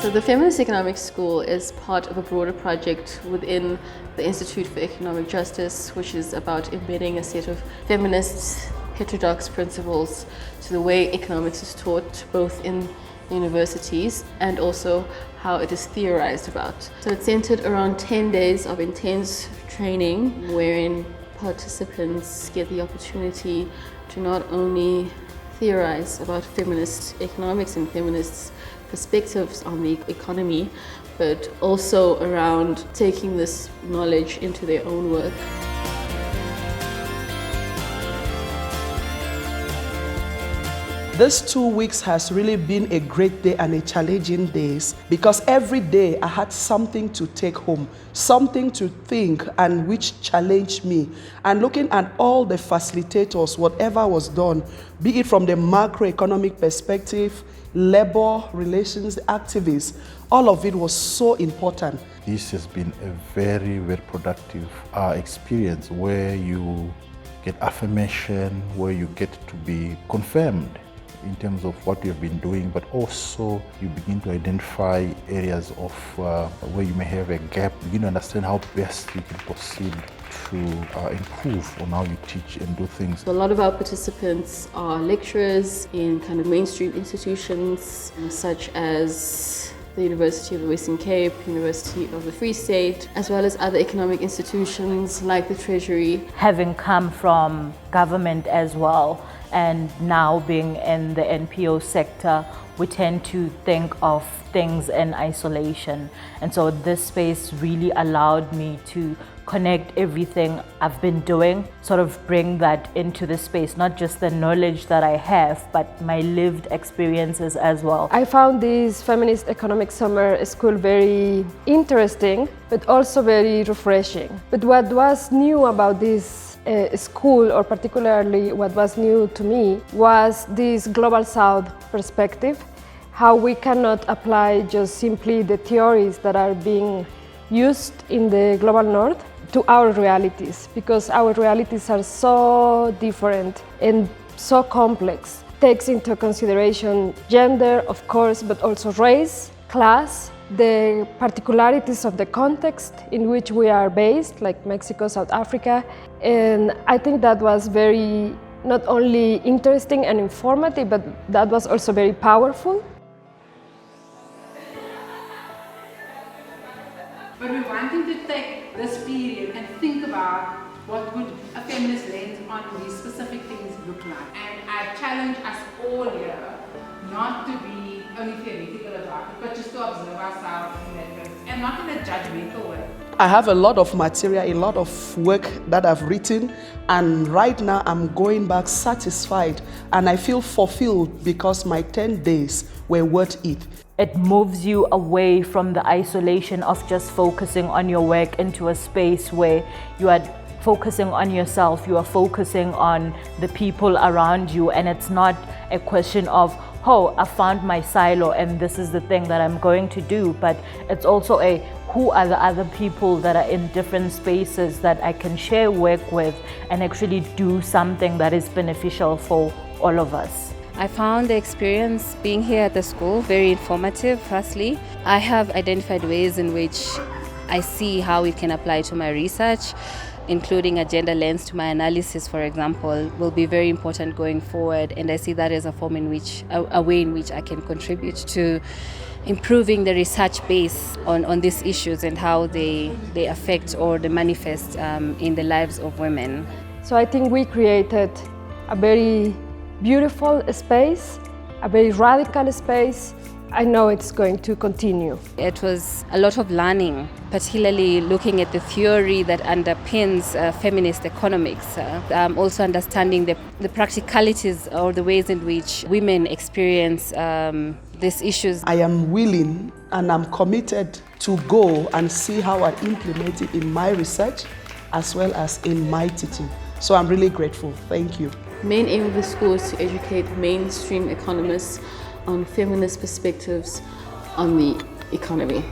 So the Feminist Economics School is part of a broader project within the Institute for Economic Justice, which is about embedding a set of feminist heterodox principles to the way economics is taught both in universities and also how it is theorized about. So it's centered around 10 days of intense training wherein participants get the opportunity to not only theorize about feminist economics and feminist perspectives on the economy, but also around taking this knowledge into their own work. This 2 weeks has really been a great day and a challenging days because every day I had something to take home, something to think and which challenged me. And looking at all the facilitators, whatever was done, be it from the macroeconomic perspective, labor relations, activists, all of it was so important. This has been a very, very productive experience where you get affirmation, where you get to be confirmed in terms of what you've been doing, but also you begin to identify areas of where you may have a gap, begin to understand how best you can proceed to improve on how you teach and do things. So a lot of our participants are lecturers in kind of mainstream institutions such as the University of the Western Cape, University of the Free State, as well as other economic institutions like the Treasury. Having come from government as well, and now being in the NPO sector, we tend to think of things in isolation. And so this space really allowed me to connect everything I've been doing, sort of bring that into the space, not just the knowledge that I have, but my lived experiences as well. I found this Feminist Economic Summer School very interesting, but also very refreshing. But what was new about this school, or particularly what was new to me, was this Global South perspective, how we cannot apply just simply the theories that are being used in the Global North to our realities, because our realities are so different and so complex. Takes into consideration gender, of course, but also race, class, the particularities of the context in which we are based, like Mexico, South Africa. And I think that was very, not only interesting and informative, but that was also very powerful. But we're wanting to take this period and think about what would a feminist lens on these specific things look like. And I challenge us all here not to be only theoretical about it, but just to observe ourselves in that way, and not in a judgmental way. I have a lot of material, a lot of work that I've written, and right now I'm going back satisfied and I feel fulfilled because my 10 days were worth it. It moves you away from the isolation of just focusing on your work into a space where you are focusing on yourself, you are focusing on the people around you, and it's not a question of, oh, I found my silo and this is the thing that I'm going to do, but it's also who are the other people that are in different spaces that I can share work with and actually do something that is beneficial for all of us. I found the experience being here at the school very informative. Firstly, I have identified ways in which I see how it can apply to my research, including a gender lens to my analysis, for example, will be very important going forward. And I see that as a form in which, a way in which I can contribute to improving the research base on these issues and how they affect or they manifest in the lives of women. So I think we created a very beautiful space, a very radical space. I know it's going to continue. It was a lot of learning, particularly looking at the theory that underpins feminist economics. Also understanding the practicalities or the ways in which women experience these issues. I am willing and I'm committed to go and see how I implement it in my research as well as in my teaching. So I'm really grateful. Thank you. The main aim of the school is to educate mainstream economists on feminist perspectives on the economy.